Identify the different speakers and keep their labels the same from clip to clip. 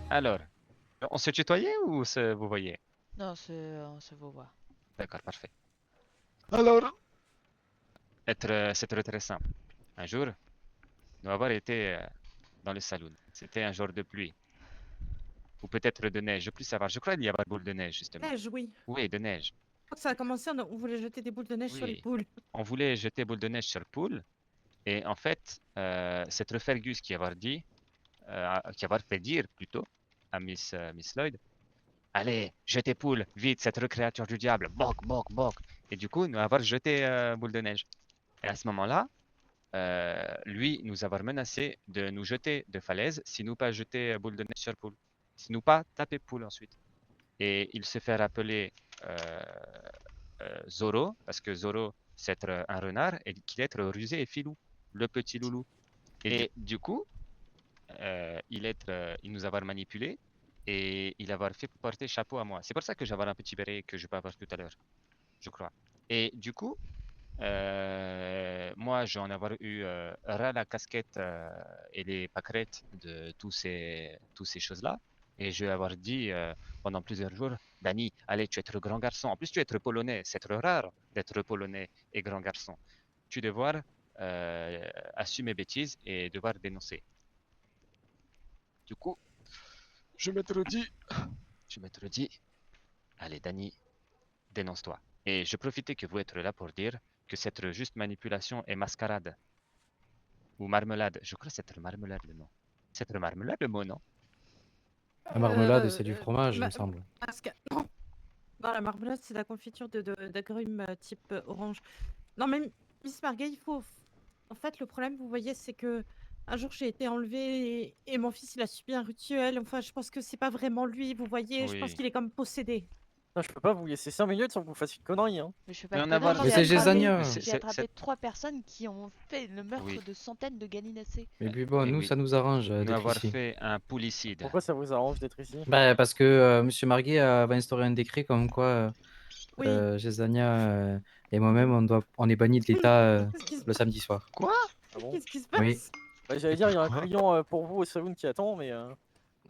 Speaker 1: Alors, on se tutoyait ou vous voyez?
Speaker 2: Non, on se vous voit.
Speaker 1: D'accord, parfait. Alors, c'est très simple. Un jour, nous avons été dans le saloon. C'était un jour de pluie, ou peut-être de neige, je plus savoir. Je crois qu'il y avait boule de neige, justement.
Speaker 3: Neige, oui.
Speaker 1: Oui, de neige.
Speaker 3: Quand ça a commencé, on voulait jeter des boules de neige sur les
Speaker 1: Oui.
Speaker 3: poules.
Speaker 1: On voulait jeter boule de neige sur poule, et en fait, c'est le Fergus qui avoir fait dire plutôt à Miss Lloyd, allez, jetez poule, vite, cette créature du diable, boc, boc, boc. Et du coup, nous avoir jeté boule de neige. Et à ce moment-là, lui nous avoir menacé de nous jeter de falaise si nous pas jeter boule de neige sur poule, si nous pas taper poule ensuite. Et il se fait rappeler euh, Zoro, parce que Zoro, c'est être un renard et qu'il est rusé et filou, le petit loulou. Et du coup, il nous avoir manipulé et il avoir fait porter chapeau à moi. C'est pour ça que j'avais un petit béret que je peux avoir tout à l'heure, je crois. Et du coup, moi, j'en avoir eu ras la casquette et les pâquerettes de tous ces choses-là. Et je vais avoir dit pendant plusieurs jours, Dani, allez, tu es être grand garçon. En plus, tu es être polonais. C'est trop rare d'être polonais et grand garçon. Tu devoir assumer bêtises et devoir dénoncer. Du coup, je me te le dis, allez, Dani, dénonce-toi. Et je profitais que vous êtes là pour dire que cette juste manipulation est mascarade. Ou marmelade. Je crois que c'est marmelade le nom. C'est marmelade le mot, non?
Speaker 4: La marmelade, c'est du
Speaker 3: Euh,
Speaker 4: fromage, il me
Speaker 3: ma-
Speaker 4: semble.
Speaker 3: Non, non, la marmelade, c'est la confiture d'agrumes type orange. Non, mais Miss Margay, il faut. En fait, le problème, vous voyez, c'est que un jour, j'ai été enlevée et mon fils, il a subi un rituel. Enfin, je pense que c'est pas vraiment lui, vous voyez. Je pense
Speaker 1: Oui.
Speaker 3: qu'il est comme possédé.
Speaker 5: Non, je peux pas vous laisser 5 minutes sans que vous fassiez une connerie, hein.
Speaker 2: Mais je fais
Speaker 1: Mais
Speaker 2: pas de
Speaker 1: en
Speaker 2: conneries,
Speaker 1: avoir.
Speaker 3: Non,
Speaker 4: Mais
Speaker 3: mais
Speaker 4: c'est
Speaker 3: attendez.
Speaker 4: Gésania.
Speaker 2: j'ai attrapé 3 personnes qui ont fait le meurtre
Speaker 1: Oui.
Speaker 2: de centaines de gallinacés.
Speaker 4: Mais puis bon,
Speaker 1: Mais
Speaker 4: nous,
Speaker 1: oui.
Speaker 4: ça nous arrange
Speaker 1: Nous
Speaker 4: d'être
Speaker 1: avoir
Speaker 4: ici.
Speaker 1: fait un poulicide.
Speaker 5: Pourquoi ça vous arrange d'être ici?
Speaker 4: Bah, parce que Monsieur Marguet va instaurer un décret comme quoi
Speaker 3: Oui.
Speaker 4: Gésania et moi-même, on est bannis de l'État
Speaker 3: Qu'est-ce qui se
Speaker 4: le samedi soir.
Speaker 1: Quoi?
Speaker 5: Ah bon?
Speaker 3: Qu'est-ce qui se
Speaker 4: Oui.
Speaker 3: passe?
Speaker 5: Bah, j'allais dire, il y a un
Speaker 1: Pourquoi?
Speaker 5: client pour vous au saloon qui attend, mais...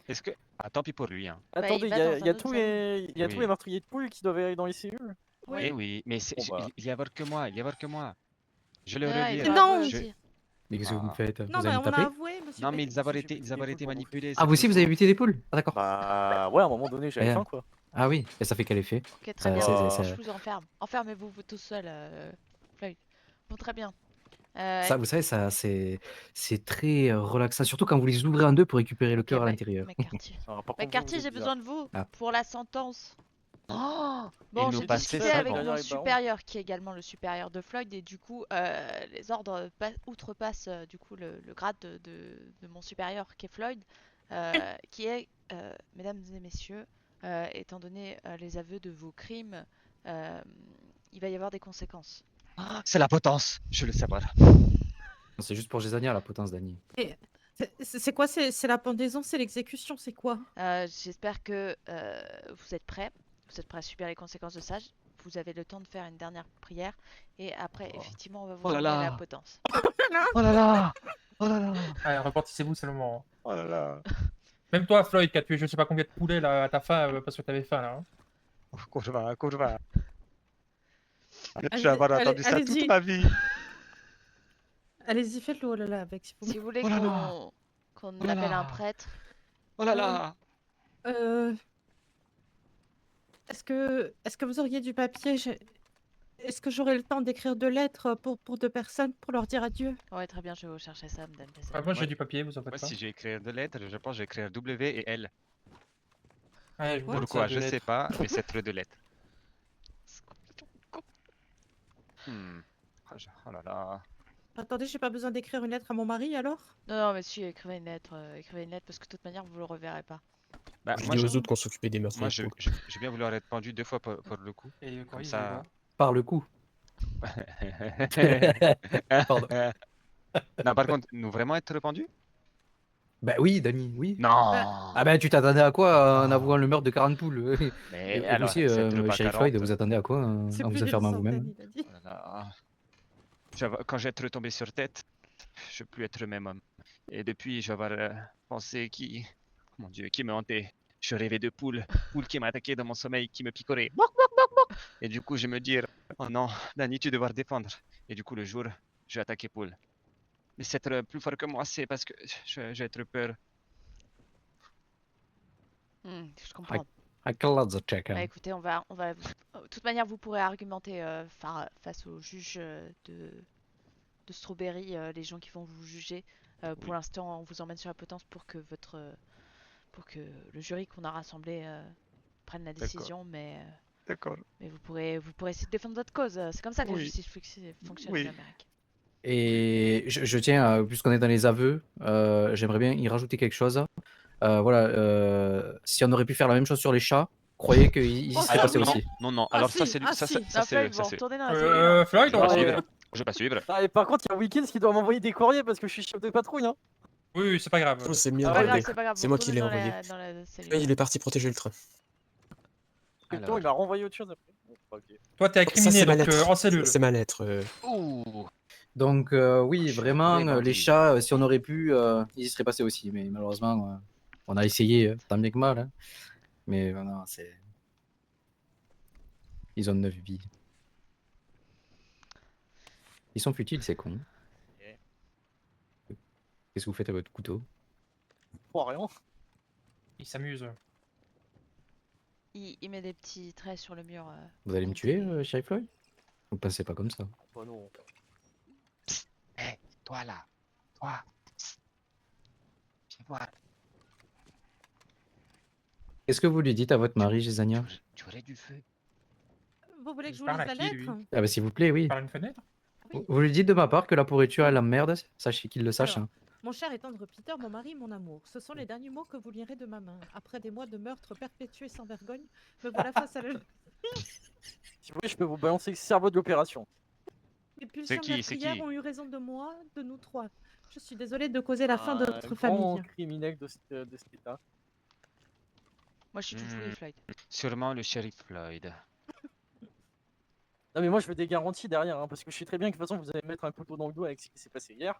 Speaker 1: Est-ce que. Ah, tant pis pour lui, hein.
Speaker 2: Bah,
Speaker 5: Attendez,
Speaker 2: il
Speaker 5: il
Speaker 2: va
Speaker 5: y
Speaker 2: dans
Speaker 5: a, il y
Speaker 2: un
Speaker 5: a
Speaker 2: autre
Speaker 5: tous
Speaker 2: salon.
Speaker 5: les... il y a tous les
Speaker 1: Oui.
Speaker 5: meurtriers de poules qui doivent aller dans les cellules.
Speaker 1: Eh
Speaker 3: Oui.
Speaker 1: oui, mais
Speaker 5: Bon, bah.
Speaker 1: il y avoir que moi, il y avoir que moi. Je le
Speaker 2: Non, il
Speaker 1: relire.
Speaker 2: doit avouer
Speaker 3: Non!
Speaker 1: Je...
Speaker 2: aussi.
Speaker 4: Mais qu'est-ce que vous me
Speaker 1: Ah.
Speaker 4: faites?
Speaker 3: Non,
Speaker 4: Vous allez
Speaker 3: mais
Speaker 4: me
Speaker 3: on a
Speaker 4: taper?
Speaker 3: avoué, monsieur
Speaker 1: Non, mais
Speaker 3: Beck.
Speaker 5: Parce que j'ai buté
Speaker 1: ils
Speaker 5: des
Speaker 1: avaient
Speaker 5: poules
Speaker 1: été
Speaker 5: pour bouffer.
Speaker 1: manipulés,
Speaker 4: Ah,
Speaker 1: c'est
Speaker 4: vous
Speaker 1: tout.
Speaker 4: aussi, vous avez buté des poules? Ah, d'accord.
Speaker 5: Bah... Ouais, à un moment donné, j'avais
Speaker 4: Eh,
Speaker 5: faim, quoi.
Speaker 4: Ah oui, et ça fait quel effet?
Speaker 2: Ok, très
Speaker 4: Ça,
Speaker 2: bien.
Speaker 5: Bah...
Speaker 2: Je vous enferme. Enfermez-vous vous tout seul, Floyd. Bon, très bien.
Speaker 4: vous savez, c'est très relaxant, surtout quand vous les ouvrez en deux pour récupérer le
Speaker 2: Ok,
Speaker 4: cœur à l'intérieur.
Speaker 2: McCarthy.
Speaker 5: Alors, par contre, vous
Speaker 2: McCarthy,
Speaker 5: êtes
Speaker 2: j'ai
Speaker 5: bizarre.
Speaker 2: besoin de vous
Speaker 4: Ah.
Speaker 2: pour la sentence.
Speaker 1: Oh,
Speaker 2: Bon,
Speaker 1: il nous
Speaker 2: j'ai
Speaker 1: passait
Speaker 2: discuté
Speaker 1: ça.
Speaker 2: avec
Speaker 5: derrière
Speaker 2: mon
Speaker 5: les barreaux.
Speaker 2: supérieur, qui est également le supérieur de Floyd, et du coup, les ordres outrepassent du coup le grade de mon supérieur, qui est Floyd, qui est, mesdames et messieurs, étant donné les aveux de vos crimes, euh, il va y avoir des conséquences.
Speaker 1: C'est la potence, je le sais pas.
Speaker 4: C'est juste pour Gésania, la potence, Dani.
Speaker 3: C'est quoi? C'est la pendaison? C'est l'exécution? C'est quoi?
Speaker 2: J'espère que vous êtes prêts. Vous êtes prêts à subir les conséquences de ça. Vous avez le temps de faire une dernière prière. Et après, effectivement, on va vous
Speaker 1: Oh là
Speaker 2: emmener à la
Speaker 1: là.
Speaker 2: potence.
Speaker 1: Oh là là. Oh là là.
Speaker 6: Allez, repartissez-vous seulement.
Speaker 1: Oh là là.
Speaker 6: Même toi, Floyd, qui as tué je sais pas combien de poulets là, à ta faim parce que t'avais faim là. Hein.
Speaker 1: Kurva, kurva. Je
Speaker 3: Allez-
Speaker 1: vais avoir
Speaker 3: allez-
Speaker 1: entendu ça toute
Speaker 3: allez-y.
Speaker 1: ma vie.
Speaker 3: Allez-y, faites-le, oh là là, avec, s'il vous
Speaker 2: Si
Speaker 3: plaît.
Speaker 2: vous voulez
Speaker 1: Oh là là.
Speaker 2: qu'on
Speaker 1: Oh là
Speaker 2: appelle un
Speaker 1: là.
Speaker 2: prêtre,
Speaker 1: Oh là là.
Speaker 3: Euh, Est-ce que vous auriez du papier? Est-ce que j'aurai le temps d'écrire 2 lettres pour 2 personnes pour leur dire adieu?
Speaker 2: ouais, très bien, je vais vous chercher ça, madame
Speaker 6: Ah,
Speaker 2: Jessenia.
Speaker 6: moi j'ai
Speaker 1: Ouais.
Speaker 6: du papier, vous en
Speaker 1: Moi,
Speaker 6: faites pas.
Speaker 1: si je vais écrire 2 lettres, je pense que je vais écrire W et L.
Speaker 6: Allez, je vous donne
Speaker 1: Pourquoi?
Speaker 6: ça,
Speaker 1: Je
Speaker 6: 2
Speaker 1: sais
Speaker 6: lettres.
Speaker 1: pas, mais c'est trop de lettres. Hmm. Oh là là.
Speaker 3: Attendez, j'ai pas besoin d'écrire une lettre à mon mari alors?
Speaker 2: Non, non, mais si, écrivez une lettre parce que de toute manière, vous le reverrez pas.
Speaker 1: Bah,
Speaker 7: Je
Speaker 1: moi,
Speaker 7: dis
Speaker 1: je,
Speaker 7: aux autres qu'on s'occupait des meurtres
Speaker 1: moi,
Speaker 7: de
Speaker 1: je,
Speaker 7: poules.
Speaker 1: je, je viens vouloir être pendu 2 fois pour le coup.
Speaker 6: Et le
Speaker 1: Comme
Speaker 6: courrier,
Speaker 1: ça.
Speaker 4: Par le coup. Pardon.
Speaker 1: Non, par contre, nous vraiment être pendus?
Speaker 4: Bah oui, Dani, oui.
Speaker 1: Non.
Speaker 4: Ah bah tu t'attendais à quoi en avouant le meurtre de 40 poules?
Speaker 1: Mais
Speaker 4: Et vous
Speaker 1: alors,
Speaker 4: aussi,
Speaker 1: c'est trop pas
Speaker 4: Sheriff Floyd,
Speaker 1: 40.
Speaker 4: vous attendez à quoi
Speaker 3: C'est
Speaker 4: en
Speaker 3: plus
Speaker 4: vous
Speaker 3: d'une
Speaker 4: enfermant
Speaker 3: centaine,
Speaker 4: vous-même?
Speaker 3: il a dit.
Speaker 1: Oh là là. Quand j'ai être tombé sur tête, je peux plus être le même homme. Et depuis, je vais avoir pensé qui Mon Dieu, qui me hantait. Je rêvais de poules. Poules qui m'attaquaient dans mon sommeil, qui me picoraient. Boc, boc, boc, boc. Et du coup, je me dis, oh non, Dani, tu devras défendre. Et du coup, le jour, je vais attaquer poule. Mais c'est être plus fort que moi, c'est parce que j'ai trop peur.
Speaker 2: Je comprends.
Speaker 4: I can let the check.
Speaker 2: Bah, écoutez, de toute manière, vous pourrez argumenter face aux juges de Strawberry, les gens qui vont vous juger. Pour l'instant, on vous emmène sur la potence pour que le jury qu'on a rassemblé prenne la décision, mais
Speaker 1: D'accord.
Speaker 2: vous pourrez essayer de défendre votre cause. C'est comme ça que la
Speaker 1: Oui.
Speaker 2: justice fonctionne
Speaker 1: Oui.
Speaker 2: en Amérique.
Speaker 4: Et je tiens, puisqu'on est dans les aveux, j'aimerais bien y rajouter quelque chose. Voilà, si on aurait pu faire la même chose sur les chats, croyez qu'il y
Speaker 3: Oh,
Speaker 4: serait
Speaker 3: ça,
Speaker 4: passé
Speaker 3: oui.
Speaker 4: aussi.
Speaker 1: Non.
Speaker 3: Ah
Speaker 1: Alors
Speaker 3: si,
Speaker 1: ça, c'est
Speaker 3: ah
Speaker 1: ça,
Speaker 3: si.
Speaker 1: ça,
Speaker 2: Non,
Speaker 1: ça,
Speaker 2: Floyd,
Speaker 1: c'est
Speaker 2: vous
Speaker 1: ça, c'est.
Speaker 2: retournez dans la cellule.
Speaker 6: Floyd,
Speaker 1: Je
Speaker 6: on
Speaker 1: vais
Speaker 6: va
Speaker 1: pas
Speaker 6: suivre.
Speaker 1: suivre. Je vais pas suivre.
Speaker 5: Ah, et par contre, il y a Weekends qui doit m'envoyer des courriers parce que je suis chef de patrouille. Hein.
Speaker 6: Oui, c'est pas grave.
Speaker 7: Oh, c'est bien
Speaker 5: Ah
Speaker 2: C'est pas
Speaker 5: ouais,
Speaker 2: grave,
Speaker 7: demandé.
Speaker 2: c'est pas grave.
Speaker 7: C'est
Speaker 2: vous
Speaker 7: moi qui l'ai
Speaker 2: retournez
Speaker 7: envoyé.
Speaker 2: dans la cellule.
Speaker 7: Ouais, il est parti protéger le train.
Speaker 5: Effectivement, il m'a renvoyé autre chose après. Bon, ok.
Speaker 6: Toi, t'es
Speaker 7: Ça,
Speaker 6: incriminé,
Speaker 7: c'est ma
Speaker 6: donc
Speaker 7: lettre.
Speaker 6: en cellule.
Speaker 7: C'est ma lettre.
Speaker 1: Ouh.
Speaker 4: Donc oui,
Speaker 1: Je suis
Speaker 4: vraiment,
Speaker 1: un vrai bandit.
Speaker 4: les chats, si on aurait pu, ils y seraient passés aussi. Mais malheureusement, on a essayé, tant bien que mal. Hein. Mais non, c'est... Ils ont 9 vies. Ils sont futiles, c'est con. Qu'est-ce que vous faites à votre couteau?
Speaker 5: Oh, rien.
Speaker 6: Il s'amuse.
Speaker 2: Il met des petits traits sur le mur.
Speaker 4: Vous allez me tuer, Sheriff Floyd? Vous pensez pas comme ça.
Speaker 5: Oh non.
Speaker 1: Hé, toi là. Toi. Psst. Viens voir.
Speaker 4: Qu'est-ce que vous lui dites à votre mari, Gisania?
Speaker 1: Tu aurais du feu.
Speaker 3: Vous voulez que je vous
Speaker 6: parle
Speaker 3: lise
Speaker 6: à
Speaker 3: la
Speaker 6: qui, lui
Speaker 3: lettre?
Speaker 4: Ah bah s'il vous plaît, oui.
Speaker 6: Par une fenêtre?
Speaker 4: Vous lui dites de ma part que la pourriture elle l'emmerde, sachez qu'il le sache.
Speaker 3: Alors.
Speaker 4: Hein.
Speaker 3: Mon cher et tendre Peter, mon mari, mon amour, ce sont les derniers mots que vous lirez de ma main. Après des mois de meurtres perpétués sans vergogne, me voilà face à la...
Speaker 5: Si vous voulez, je peux vous balancer le cerveau de l'opération.
Speaker 3: Les pulsions
Speaker 1: qui, c'est
Speaker 3: meurtrières
Speaker 1: qui
Speaker 3: ont eu raison de moi, de nous trois. Je suis désolée de causer la fin de
Speaker 5: Un
Speaker 3: notre
Speaker 5: grand
Speaker 3: famille.
Speaker 5: criminel de cet état.
Speaker 2: Moi, je suis tout fou, Floyd.
Speaker 1: Sûrement le shérif Floyd.
Speaker 5: Non mais moi je veux des garanties derrière, hein, parce que je sais très bien que de toute façon vous allez me mettre un couteau dans le dos avec ce qui s'est passé hier.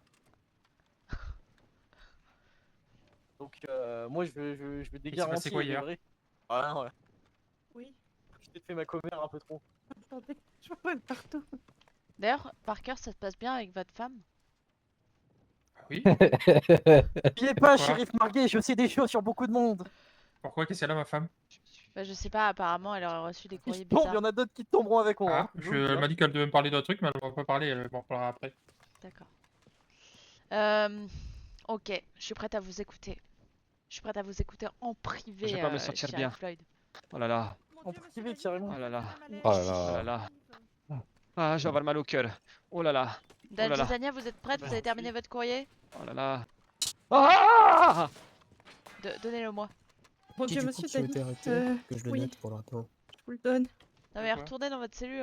Speaker 5: Donc moi je veux des
Speaker 6: Il s'est
Speaker 5: garanties.
Speaker 6: passé quoi
Speaker 5: et des
Speaker 6: hier
Speaker 5: vrais. Ah ouais.
Speaker 3: Oui,
Speaker 5: Je t'ai fait ma commère un peu trop.
Speaker 3: attendez, je vois partout.
Speaker 2: D'ailleurs, Parker, ça se passe bien avec votre femme?
Speaker 6: Oui.
Speaker 5: N'oubliez pas,
Speaker 6: Quoi
Speaker 5: shérif Marguet, je sais des choses sur beaucoup de monde.
Speaker 6: Pourquoi? Qu'est-ce qu'elle a, ma femme?
Speaker 2: Bah, je sais pas, apparemment, elle aurait reçu des
Speaker 5: Si
Speaker 2: courriers
Speaker 5: je tombe, il y
Speaker 2: bizarres.
Speaker 5: en a d'autres qui tomberont avec moi.
Speaker 6: Ah,
Speaker 5: hein, je vous le dis,
Speaker 6: elle
Speaker 5: hein.
Speaker 6: m'a dit qu'elle devait me parler d'un truc, mais elle va pas parler, elle m'en parlera après.
Speaker 2: D'accord. Ok, je suis prête à vous écouter. Je suis prête à vous écouter en privé,
Speaker 1: Je vais pas me sentir
Speaker 2: Sheriff
Speaker 1: bien.
Speaker 2: Floyd.
Speaker 1: Oh là là.
Speaker 3: Mon
Speaker 5: En
Speaker 3: Dieu,
Speaker 5: privé,
Speaker 3: monsieur
Speaker 5: carrément.
Speaker 3: Dany,
Speaker 1: Oh là là.
Speaker 3: ma lettre.
Speaker 4: Oh là
Speaker 1: Oh là
Speaker 4: là.
Speaker 1: là. Ah, je vais avoir mal au cœur. Oh là là.
Speaker 2: Dan
Speaker 1: là là.
Speaker 2: Gisania, vous êtes prête? Vous avez terminé votre courrier?
Speaker 1: Oh là là. Ah!
Speaker 2: Donnez-le moi.
Speaker 3: Mon
Speaker 7: Qui
Speaker 3: Dieu,
Speaker 7: du
Speaker 3: monsieur
Speaker 7: coup qui a été
Speaker 3: Dany,
Speaker 7: arrêté Que je le
Speaker 3: oui.
Speaker 7: note pour le rapport.
Speaker 3: je vous le donne.
Speaker 2: Non mais
Speaker 6: Quoi
Speaker 2: retournez dans votre cellule,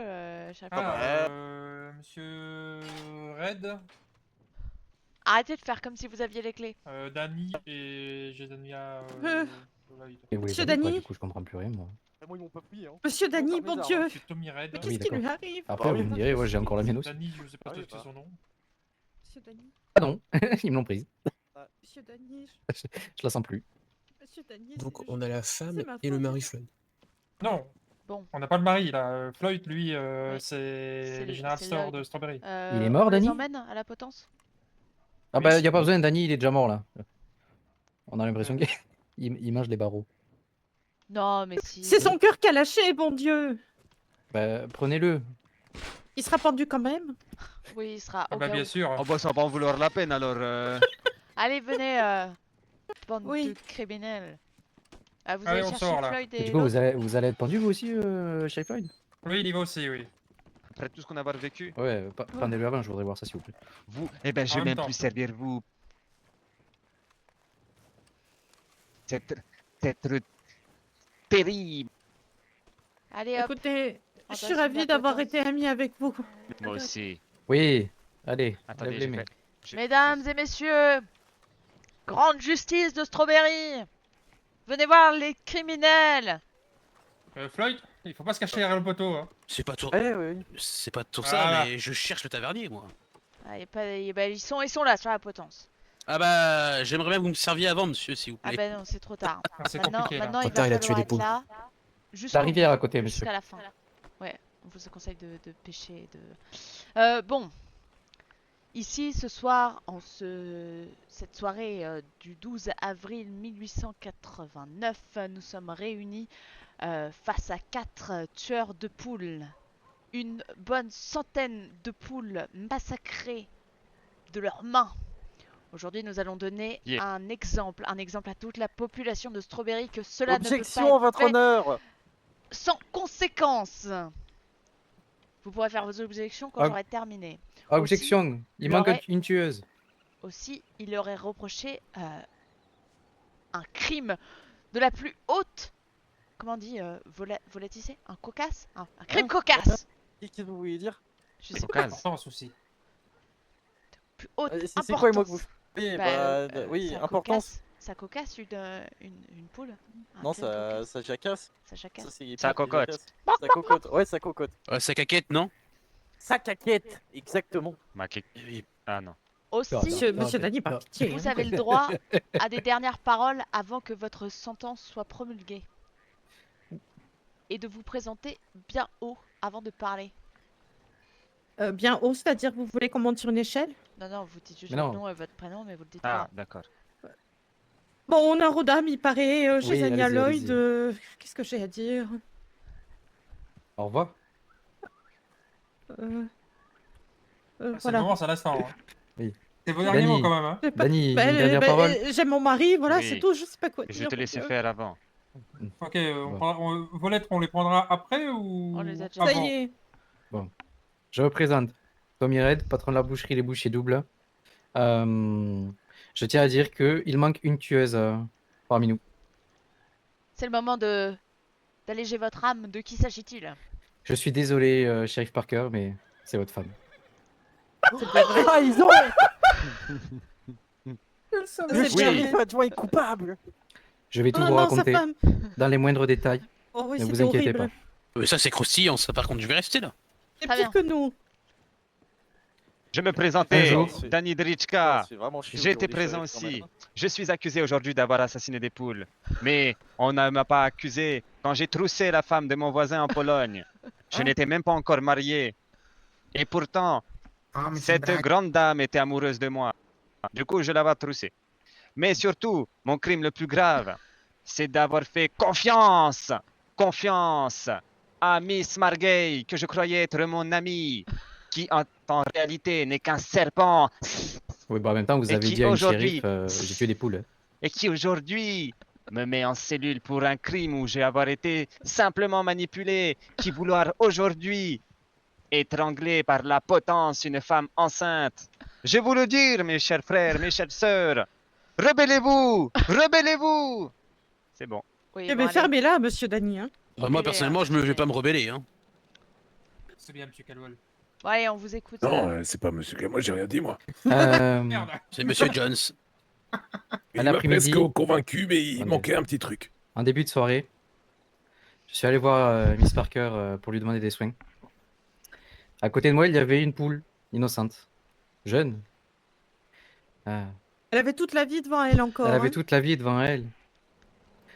Speaker 2: Sheriff Floyd.
Speaker 6: Ah, monsieur Red,
Speaker 2: Arrêtez de faire comme si vous aviez les clés.
Speaker 6: Danny et Jesania. Lloyd.
Speaker 4: Et vous les
Speaker 3: Monsieur
Speaker 4: avez pas,
Speaker 3: Dany
Speaker 4: du coup, je comprends plus rien, moi.
Speaker 5: Ah, moi ils m'ont pas plié. Hein.
Speaker 3: Monsieur Dany,
Speaker 5: c'est
Speaker 3: bon
Speaker 5: bizarre,
Speaker 3: Dieu,
Speaker 6: Monsieur Tommy Red.
Speaker 3: mais
Speaker 4: Oui,
Speaker 3: qu'est-ce qui lui
Speaker 4: d'accord.
Speaker 3: arrive?
Speaker 4: Après,
Speaker 5: oui.
Speaker 4: vous me direz, ouais, j'ai encore la mienne aussi.
Speaker 6: Danny, je sais pas
Speaker 5: Ah oui,
Speaker 6: si c'est
Speaker 5: bah.
Speaker 6: son nom.
Speaker 3: Monsieur Dany,
Speaker 4: Ah non, ils me l'ont prise.
Speaker 3: monsieur Dany,
Speaker 4: Je la sens plus.
Speaker 3: monsieur Dany.
Speaker 7: Donc
Speaker 3: c'est-
Speaker 7: on a la femme
Speaker 3: c'est ma
Speaker 7: et le
Speaker 3: faute.
Speaker 7: mari Floyd.
Speaker 6: Non.
Speaker 2: Bon.
Speaker 6: On n'a pas le mari là. Floyd, lui,
Speaker 2: Oui.
Speaker 6: c'est
Speaker 2: le-
Speaker 6: le General
Speaker 2: c'est
Speaker 6: Store
Speaker 2: Lloyd.
Speaker 6: de Strawberry.
Speaker 4: Il est mort,
Speaker 2: on les
Speaker 4: Danny
Speaker 2: emmène à la potence?
Speaker 4: Ah
Speaker 6: Oui,
Speaker 4: bah,
Speaker 6: c'est
Speaker 4: y a pas
Speaker 6: bon.
Speaker 4: besoin, Danny, il est déjà mort, là. On a l'impression qu'il il mange des barreaux.
Speaker 2: Non mais si.
Speaker 3: C'est son cœur qui a lâché, bon Dieu.
Speaker 4: Bah, prenez-le.
Speaker 3: Il sera pendu quand même.
Speaker 2: Oui, il sera
Speaker 6: Ah
Speaker 2: au
Speaker 6: bah
Speaker 2: cas
Speaker 6: bien
Speaker 2: où.
Speaker 6: sûr.
Speaker 1: Oh bah ça va pas en vouloir la peine alors.
Speaker 2: Allez, venez, bande
Speaker 3: Oui.
Speaker 2: de criminels. Ah, vous
Speaker 6: Allez,
Speaker 2: allez
Speaker 6: on
Speaker 2: chercher
Speaker 6: sort, là.
Speaker 2: Floyd
Speaker 4: Et
Speaker 2: et
Speaker 4: du coup,
Speaker 2: l'autre?
Speaker 4: vous allez être pendu, vous aussi, Sheriff Floyd?
Speaker 6: Oui, il y va aussi, oui.
Speaker 1: Après tout ce qu'on a vécu,
Speaker 4: Ouais, pendez-le avant, je voudrais voir ça, s'il vous plaît.
Speaker 1: vous, eh ben je
Speaker 6: En
Speaker 1: vais
Speaker 6: même
Speaker 1: même
Speaker 6: temps.
Speaker 1: plus servir vous. C'est terrible.
Speaker 2: Allez hop.
Speaker 3: Écoutez,
Speaker 2: On
Speaker 3: je suis
Speaker 2: passe sur
Speaker 3: ravie
Speaker 2: la
Speaker 3: d'avoir
Speaker 2: potence.
Speaker 3: été amie avec vous.
Speaker 1: Moi aussi.
Speaker 4: Oui, allez,
Speaker 1: Attendez,
Speaker 4: lève
Speaker 1: je
Speaker 4: les mains.
Speaker 1: fais-
Speaker 2: Mesdames et messieurs, grande justice de Strawberry. Venez voir les criminels.
Speaker 6: Floyd, il faut pas se cacher derrière le poteau. Hein.
Speaker 8: C'est pas tout,
Speaker 5: Eh oui.
Speaker 8: c'est pas tout
Speaker 6: Voilà.
Speaker 8: ça, mais je cherche le tavernier, moi.
Speaker 2: Ah, y a pas... bah, ils sont là sur la potence.
Speaker 7: Ah bah, j'aimerais bien que vous me serviez avant, monsieur, s'il vous
Speaker 2: Ah
Speaker 7: plaît.
Speaker 2: ben non, c'est trop tard.
Speaker 6: Ah, c'est
Speaker 2: Maintenant,
Speaker 6: compliqué, là.
Speaker 2: maintenant il
Speaker 4: Trop tard,
Speaker 2: va
Speaker 4: il a tué
Speaker 2: falloir
Speaker 4: des
Speaker 2: être
Speaker 4: poules.
Speaker 2: là
Speaker 4: La
Speaker 2: jusqu'au
Speaker 4: rivière à
Speaker 2: bout,
Speaker 4: côté, monsieur.
Speaker 2: jusqu'à la fin. Ouais, on vous conseille de pêcher. Bon, ici ce soir, cette soirée du 12 avril 1889, nous sommes réunis face à 4 tueurs de poules. Une bonne centaine de poules massacrées de leurs mains. Aujourd'hui, nous allons donner
Speaker 1: Yeah.
Speaker 2: un exemple à toute la population de Strawberry que cela ne peut
Speaker 5: Objection,
Speaker 2: pas être
Speaker 5: votre
Speaker 2: fait
Speaker 5: honneur.
Speaker 2: sans conséquence. Vous pourrez faire vos objections quand
Speaker 4: Ah.
Speaker 2: j'aurai terminé.
Speaker 4: Objection, il
Speaker 2: il
Speaker 4: manque
Speaker 2: aurait-
Speaker 4: une tueuse.
Speaker 2: Aussi, il aurait reproché un crime de la plus haute. Comment on dit volatilité. Un cocasse un crime cocasse.
Speaker 5: Qu'est-ce que vous voulez dire?
Speaker 2: Je sais pas.
Speaker 1: Caucase.
Speaker 6: Sans souci.
Speaker 2: Plus haute
Speaker 5: C'est quoi, moi, que
Speaker 2: importance.
Speaker 5: vous faites? Oui,
Speaker 2: ça
Speaker 5: importance.
Speaker 2: Ça cocasse une poule. Un
Speaker 5: Non,
Speaker 2: crime cocasse.
Speaker 5: ça jacasse.
Speaker 2: Ça jacasse.
Speaker 5: c'est
Speaker 1: Ça
Speaker 5: hyper
Speaker 1: cocotte.
Speaker 5: jacasse. Ça cocotte. Ouais, ça cocotte.
Speaker 7: Ça caquette, non?
Speaker 5: Ça caquette, exactement.
Speaker 1: Ah non.
Speaker 2: Aussi,
Speaker 3: Monsieur Dany, par pitié.
Speaker 2: vous
Speaker 3: hein.
Speaker 2: avez le droit à des dernières paroles avant que votre sentence soit promulguée. Et de vous présenter bien haut avant de parler.
Speaker 3: Bien haut, c'est-à-dire que vous voulez qu'on monte sur une échelle?
Speaker 2: Non, vous dites juste
Speaker 4: Mais
Speaker 2: votre
Speaker 4: non.
Speaker 2: nom et votre prénom, mais vous le dites
Speaker 1: Ah,
Speaker 2: pas.
Speaker 1: d'accord.
Speaker 3: Bon, on a Rodam, il paraît, chez
Speaker 4: Oui,
Speaker 3: Anya
Speaker 4: allez-y,
Speaker 3: Lloyd.
Speaker 4: allez-y.
Speaker 3: Qu'est-ce que j'ai à dire?
Speaker 4: Au revoir.
Speaker 6: Ça
Speaker 3: Voilà.
Speaker 6: commence à l'instant. Hein.
Speaker 4: Oui.
Speaker 6: C'est vos derniers
Speaker 4: Dany.
Speaker 6: mots, quand même. Hein.
Speaker 3: J'ai pas-
Speaker 4: Dany,
Speaker 3: Bah,
Speaker 4: une dernière
Speaker 3: bah,
Speaker 4: parole.
Speaker 3: J'aime mon mari, voilà,
Speaker 1: Oui.
Speaker 3: c'est tout, je sais pas quoi
Speaker 1: Je
Speaker 3: dire.
Speaker 1: te laissais
Speaker 3: donc,
Speaker 1: faire avant.
Speaker 6: Ok,
Speaker 4: Bon.
Speaker 6: vos lettres, on les prendra après ou
Speaker 2: On les a déjà
Speaker 6: avant?
Speaker 3: Ça y est.
Speaker 4: Je me présente. Tommy Red, patron de la boucherie Les Bouchers Doubles. Je tiens à dire qu'il manque une tueuse parmi nous.
Speaker 2: C'est le moment d'alléger votre âme. De qui s'agit-il?
Speaker 4: Je suis désolé, shérif Parker, mais c'est votre femme.
Speaker 5: Trahison. Le
Speaker 3: C'est
Speaker 5: shérif
Speaker 3: bien.
Speaker 5: adjoint est coupable.
Speaker 4: Je vais tout
Speaker 3: Non,
Speaker 4: vous
Speaker 3: non, sa
Speaker 4: raconter
Speaker 3: femme.
Speaker 4: dans les moindres détails.
Speaker 3: Oh oui,
Speaker 4: Ne vous
Speaker 3: c'était
Speaker 4: inquiétez
Speaker 3: horrible.
Speaker 4: pas.
Speaker 7: Ça, c'est croustillant, ça, par contre, je vais rester là.
Speaker 3: C'est
Speaker 2: Très
Speaker 3: pire que nous.
Speaker 1: Je me présentais,
Speaker 4: Bonjour.
Speaker 1: Danny Drichka.
Speaker 5: C'est vraiment chiant
Speaker 1: J'étais
Speaker 5: aujourd'hui,
Speaker 1: présent
Speaker 5: shérif, quand
Speaker 1: aussi.
Speaker 5: même.
Speaker 1: Je suis accusé aujourd'hui d'avoir assassiné des poules. Mais on ne m'a pas accusé quand j'ai troussé la femme de mon voisin en Pologne. Je n'étais même pas encore marié. Et pourtant, cette grande dame était amoureuse de moi. Du coup, je l'avais troussée. Mais surtout, mon crime le plus grave, c'est d'avoir fait confiance à Miss Margay, que je croyais être mon amie, qui en réalité n'est qu'un serpent,
Speaker 4: Oui, bah en même temps, vous
Speaker 1: Et
Speaker 4: avez
Speaker 1: qui
Speaker 4: dit à une
Speaker 1: aujourd'hui-
Speaker 4: shérif, j'ai tué des poules.
Speaker 1: et qui aujourd'hui me met en cellule pour un crime où j'ai avoir été simplement manipulé, qui vouloir aujourd'hui étrangler par la potence une femme enceinte. Je vous le dire, mes chers frères, mes chères sœurs, rebellez-vous. C'est bon.
Speaker 2: Oui,
Speaker 3: Eh
Speaker 2: bon,
Speaker 3: ben,
Speaker 2: allez.
Speaker 3: fermez-la, monsieur Dany. Hein.
Speaker 7: Moi,
Speaker 2: Reculez,
Speaker 7: personnellement,
Speaker 2: hein,
Speaker 7: je ne vais
Speaker 2: reculez.
Speaker 7: pas me rebeller. Hein.
Speaker 6: C'est bien, monsieur Caldwell.
Speaker 2: Bon, allez, on vous écoute.
Speaker 8: Non, c'est pas monsieur que moi, j'ai rien dit, moi.
Speaker 6: Merde.
Speaker 7: C'est monsieur Jones.
Speaker 8: Il m'a
Speaker 4: l'après-midi.
Speaker 8: presque convaincu, mais il
Speaker 4: Attendez.
Speaker 8: manquait un petit truc.
Speaker 4: En début de soirée, je suis allé voir Miss Parker pour lui demander des soins. À côté de moi, il y avait une poule innocente, jeune. Ah,
Speaker 3: Elle avait toute la vie devant elle encore.
Speaker 4: elle avait
Speaker 3: hein.
Speaker 4: toute la vie devant elle.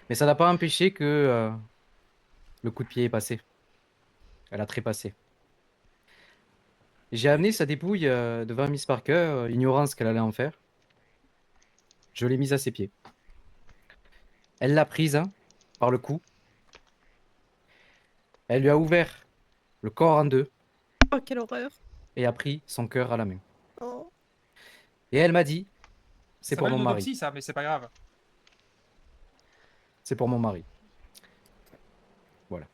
Speaker 4: Mais ça n'a pas empêché que le coup de pied est passé. Elle a trépassé. J'ai amené sa dépouille devant Miss Parker, ignorant ce qu'elle allait en faire. Je l'ai mise à ses pieds. Elle l'a prise hein, par le cou. Elle lui a ouvert le corps en deux
Speaker 3: Oh, quelle horreur.
Speaker 4: et a pris son cœur à la main.
Speaker 3: Oh.
Speaker 4: Et elle m'a dit, c'est
Speaker 6: Ça
Speaker 4: pour
Speaker 6: s'appelle
Speaker 4: mon
Speaker 6: une
Speaker 4: mari.
Speaker 6: autopsie, ça, mais c'est pas grave.
Speaker 4: C'est pour mon mari. Voilà.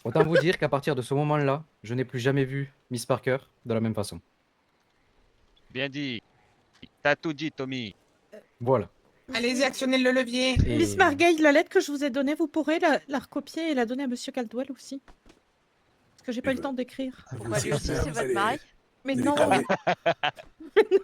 Speaker 4: Autant vous dire qu'à partir de ce moment-là, je n'ai plus jamais vu Miss Parker de la même façon.
Speaker 1: Bien dit. T'as tout dit, Tommy.
Speaker 4: Voilà.
Speaker 9: Allez-y, actionnez le levier.
Speaker 4: Et-
Speaker 3: Miss Margay, la lettre que je vous ai donnée, vous pourrez la recopier et la donner à monsieur Caldwell aussi. Parce que j'ai pas eu le temps d'écrire.
Speaker 2: Pourquoi lui aussi, c'est votre mari?
Speaker 3: Mais
Speaker 8: Vous
Speaker 3: non,
Speaker 8: allez crever.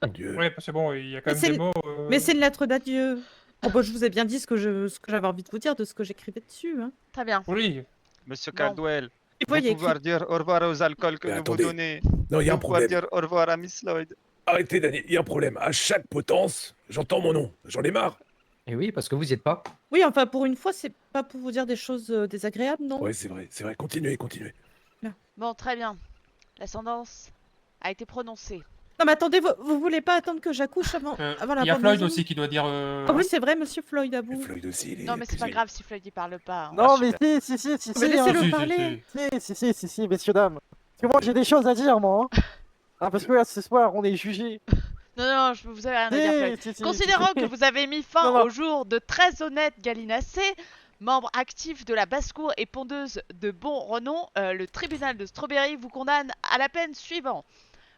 Speaker 8: Mon Dieu.
Speaker 6: Ouais, parce que bon, il y a quand
Speaker 3: Mais
Speaker 6: même
Speaker 3: c'est
Speaker 6: des
Speaker 3: le-
Speaker 6: mots.
Speaker 3: mais c'est une lettre d'adieu. Oh, bah, je vous ai bien dit ce que j'avais envie de vous dire, de ce que j'écrivais dessus. Hein.
Speaker 2: Très bien.
Speaker 6: Oui,
Speaker 1: Monsieur
Speaker 2: Bon.
Speaker 1: Caldwell,
Speaker 3: Et
Speaker 1: vous
Speaker 3: voyez,
Speaker 1: pouvoir dire au revoir aux alcools que
Speaker 8: Mais
Speaker 1: nous
Speaker 8: attendez.
Speaker 1: vous donnez.
Speaker 8: Non, il y a un
Speaker 1: Vous pouvoir
Speaker 8: problème.
Speaker 1: dire au revoir à Miss Lloyd.
Speaker 8: Arrêtez, Daniel, il y a un problème. À chaque potence, j'entends mon nom. J'en ai marre.
Speaker 4: Et oui, parce que vous y êtes pas.
Speaker 3: Oui, enfin, pour une fois, c'est pas pour vous dire des choses désagréables, non?
Speaker 8: Ouais, c'est vrai, c'est vrai. Continuez, continuez.
Speaker 2: Bon, très bien. La sentence a été prononcée.
Speaker 3: Non, mais attendez, vous voulez pas attendre que j'accouche avant la
Speaker 6: Il y a Floyd
Speaker 3: pendaison?
Speaker 6: aussi qui doit dire.
Speaker 3: Ah oui, c'est vrai, monsieur Floyd, à
Speaker 8: Et
Speaker 3: vous.
Speaker 8: Floyd aussi, il est
Speaker 2: Non, mais c'est pas
Speaker 8: accusé.
Speaker 2: grave si Floyd il parle pas. hein.
Speaker 5: Non,
Speaker 1: Ah,
Speaker 5: mais
Speaker 1: super.
Speaker 5: si,
Speaker 3: Mais laissez-le
Speaker 6: Si, si,
Speaker 3: parler.
Speaker 5: si, messieurs, dames. Parce que moi, j'ai des choses à dire, moi. Hein. Ah, parce que là, ce soir, on est jugé.
Speaker 2: Non, non, vous avez rien à dire, Floyd.
Speaker 5: Si.
Speaker 2: Considérant que vous avez mis fin
Speaker 5: Non, non.
Speaker 2: au jour de très honnête Galinacé, membre actif de la basse-cour et pondeuse de bon renom, le tribunal de Strawberry vous condamne à la peine suivante.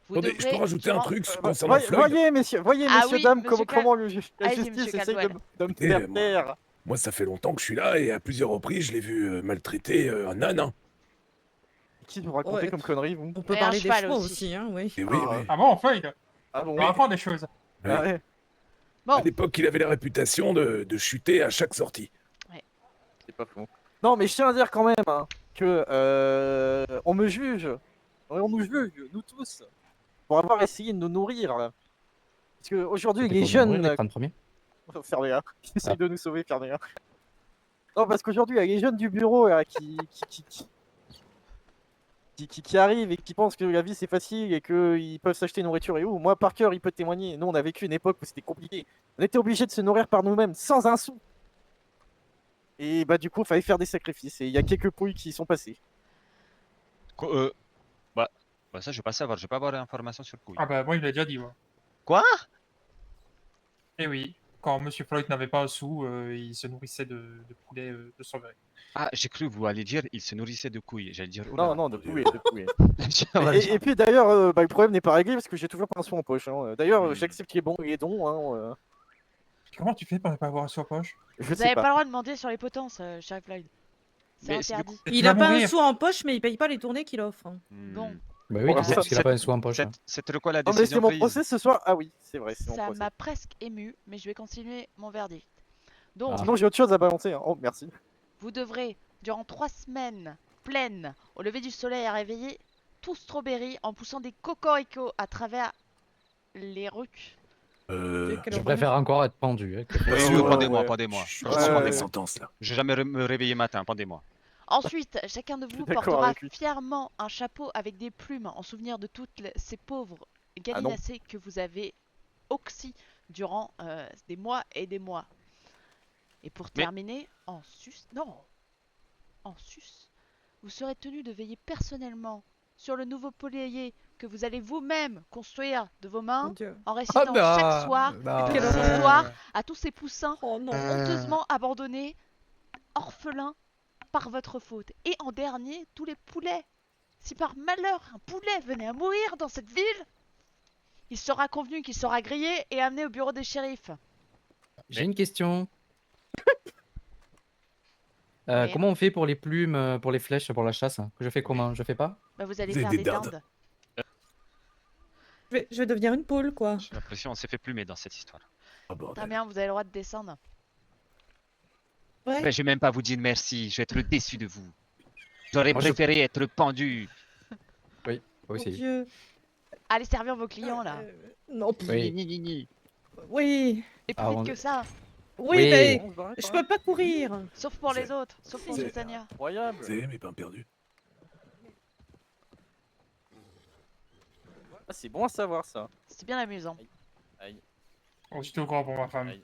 Speaker 2: Vous
Speaker 8: Attendez, je peux
Speaker 2: devrez
Speaker 8: rajouter un
Speaker 2: durant-
Speaker 8: truc concernant Floyd?
Speaker 5: Voyez, messieurs,
Speaker 2: Ah oui,
Speaker 5: dames,
Speaker 2: monsieur
Speaker 5: comment la justice
Speaker 2: Allez-y, monsieur
Speaker 5: essaye
Speaker 2: Caldwell.
Speaker 5: de me
Speaker 8: Écoutez,
Speaker 5: faire
Speaker 8: moi-
Speaker 5: taire.
Speaker 8: Moi, ça fait longtemps que je suis là et à plusieurs reprises, je l'ai vu maltraiter un âne. Hein.
Speaker 5: Qui vous racontez
Speaker 3: Ouais.
Speaker 5: comme connerie, vous?
Speaker 3: On peut
Speaker 2: Et un
Speaker 3: parler des
Speaker 2: cheval
Speaker 3: chevaux
Speaker 2: aussi.
Speaker 3: aussi, hein, oui.
Speaker 8: Et oui,
Speaker 5: Ah.
Speaker 8: oui.
Speaker 6: Ah bon, Floyd?
Speaker 5: Ah bon,
Speaker 6: On apprend des choses.
Speaker 8: Ouais.
Speaker 5: Ah ouais.
Speaker 2: Bon,
Speaker 8: À l'époque, il avait la réputation de chuter à chaque sortie.
Speaker 5: C'est pas faux. Non, mais je tiens à dire quand même hein, que on me juge. On nous juge, nous tous, pour avoir essayé de nous nourrir. Là. Parce qu'aujourd'hui,
Speaker 4: C'était
Speaker 5: les
Speaker 4: pour
Speaker 5: jeunes.
Speaker 4: mourir les 30 premiers.
Speaker 5: Fermez-la. Essaye
Speaker 4: Ah.
Speaker 5: de nous sauver, fermez-la. Non, parce qu'aujourd'hui, il y a les jeunes du bureau là, qui arrivent et qui pensent que la vie c'est facile et qu'ils peuvent s'acheter nourriture et où. Moi, par cœur, il peut témoigner. Nous, on a vécu une époque où c'était compliqué. On était obligé de se nourrir par nous-mêmes, sans un sou. Et bah, du coup, il fallait faire des sacrifices. Et il y a quelques pouilles qui y sont passées.
Speaker 1: Bah, ça, je vais pas savoir. Je vais pas avoir l'information sur couille.
Speaker 6: Ah bah, moi, il l'a déjà dit, ouais.
Speaker 1: Quoi?
Speaker 6: Eh oui, quand Monsieur Floyd n'avait pas un sou, il se nourrissait de poulet de Strawberry.
Speaker 1: Ah, j'ai cru que vous alliez dire il se nourrissait de couilles. J'allais dire.
Speaker 5: Non, non, de pouilles, de pouilles.
Speaker 1: Vas-y.
Speaker 5: Et puis d'ailleurs, bah, le problème n'est pas réglé parce que j'ai toujours pas un sou en poche. Hein. D'ailleurs,
Speaker 1: Hmm.
Speaker 5: j'accepte les dons. Hein,
Speaker 6: Comment tu fais pour ne pas avoir un sou en poche?
Speaker 5: je
Speaker 2: vous
Speaker 5: sais
Speaker 2: n'avez
Speaker 5: pas.
Speaker 2: pas le droit de demander sur les potences, cher Floyd. C'est
Speaker 1: Mais
Speaker 2: interdit.
Speaker 6: Et tu
Speaker 3: Il
Speaker 6: vas
Speaker 3: a pas un
Speaker 6: mourir.
Speaker 3: sou en poche, mais il paye pas les tournées qu'il offre. Hein.
Speaker 2: Bon.
Speaker 4: Bah oui,
Speaker 5: Bon,
Speaker 4: du coup, parce qu'il a
Speaker 1: cette-
Speaker 4: pas un sou en poche. hein.
Speaker 1: C'était quoi la
Speaker 5: Non, mais c'est
Speaker 1: décision
Speaker 5: mon
Speaker 1: prise?
Speaker 5: procès ce soir. Ah oui, c'est vrai, c'est mon
Speaker 2: Ça
Speaker 5: procès.
Speaker 2: m'a presque ému, mais je vais continuer mon verdict. Donc,
Speaker 4: Ah.
Speaker 5: Sinon, j'ai autre chose à balancer. Hein. Oh, merci.
Speaker 2: vous devrez, durant 3 semaines pleines, au lever du soleil, réveiller tout Strawberry en poussant des cocoricots à travers les rues.
Speaker 4: Je préfère encore être pendu. Hein, que faire
Speaker 1: Oui,
Speaker 4: ça.
Speaker 1: oui,
Speaker 5: ouais,
Speaker 1: pendez-moi,
Speaker 5: ouais.
Speaker 1: pendez-moi.
Speaker 8: Je suis
Speaker 5: Ouais,
Speaker 8: pas sûr de
Speaker 5: ouais.
Speaker 8: la sentence là.
Speaker 1: Je vais jamais me réveiller matin, pendez-moi.
Speaker 2: Ensuite, chacun de
Speaker 5: suis
Speaker 2: vous
Speaker 5: d'accord
Speaker 2: portera
Speaker 5: avec lui.
Speaker 2: fièrement un chapeau avec des plumes en souvenir de toutes ces pauvres
Speaker 5: non.
Speaker 2: gallinacées que vous avez oxy durant des mois et des mois. Et pour
Speaker 1: Mais-
Speaker 2: terminer, en sus, vous serez tenu de veiller personnellement sur le nouveau poulailler que vous allez vous-même construire de vos
Speaker 3: Mon
Speaker 2: mains
Speaker 3: Dieu.
Speaker 2: en récitant chaque soir
Speaker 4: non.
Speaker 3: Quelle
Speaker 2: une
Speaker 3: horreur.
Speaker 2: histoire à tous ces poussins
Speaker 3: Oh non.
Speaker 2: honteusement abandonnés, orphelins par votre faute. Et en dernier, tous les poulets. Si par malheur un poulet venait à mourir dans cette ville, il sera convenu qu'il sera grillé et amené au bureau des shérifs.
Speaker 4: J'ai une question.
Speaker 2: Oui.
Speaker 4: Comment on fait pour les plumes, pour les flèches, pour la chasse? Je fais comment? Je fais pas?
Speaker 2: Bah, vous allez
Speaker 8: Vous avez
Speaker 2: faire
Speaker 8: des
Speaker 2: des
Speaker 8: dardes.
Speaker 2: dindes.
Speaker 3: Je vais devenir une poule, quoi.
Speaker 1: J'ai l'impression qu'on s'est fait plumer dans cette histoire.
Speaker 8: Ah,
Speaker 2: Très
Speaker 8: bordel.
Speaker 2: bien, vous avez le droit de descendre.
Speaker 3: Ouais.
Speaker 1: Mais je vais même pas vous dire merci. Je vais être déçu de vous. J'aurais
Speaker 4: Moi, je-
Speaker 1: préféré être pendu.
Speaker 4: Oui,
Speaker 3: Mon
Speaker 4: aussi.
Speaker 3: Dieu.
Speaker 2: Allez servir vos clients là.
Speaker 3: Non. pff,
Speaker 4: Oui.
Speaker 1: Ni, ni, ni.
Speaker 3: Oui.
Speaker 2: Et plus
Speaker 4: Ah,
Speaker 2: vite
Speaker 4: on-
Speaker 2: que ça.
Speaker 3: Oui,
Speaker 4: Oui.
Speaker 3: mais
Speaker 5: Bon, bah,
Speaker 3: je peux pas courir.
Speaker 2: Sauf pour les
Speaker 8: C'est-
Speaker 2: autres. Sauf pour
Speaker 8: c'est-
Speaker 2: Sultania.
Speaker 5: Incroyable.
Speaker 8: C'est mes pains perdus.
Speaker 5: Ah, c'est bon à savoir ça.
Speaker 2: C'est bien amusant.
Speaker 6: Oh, j'étais au grand pour ma femme.
Speaker 5: Aïe.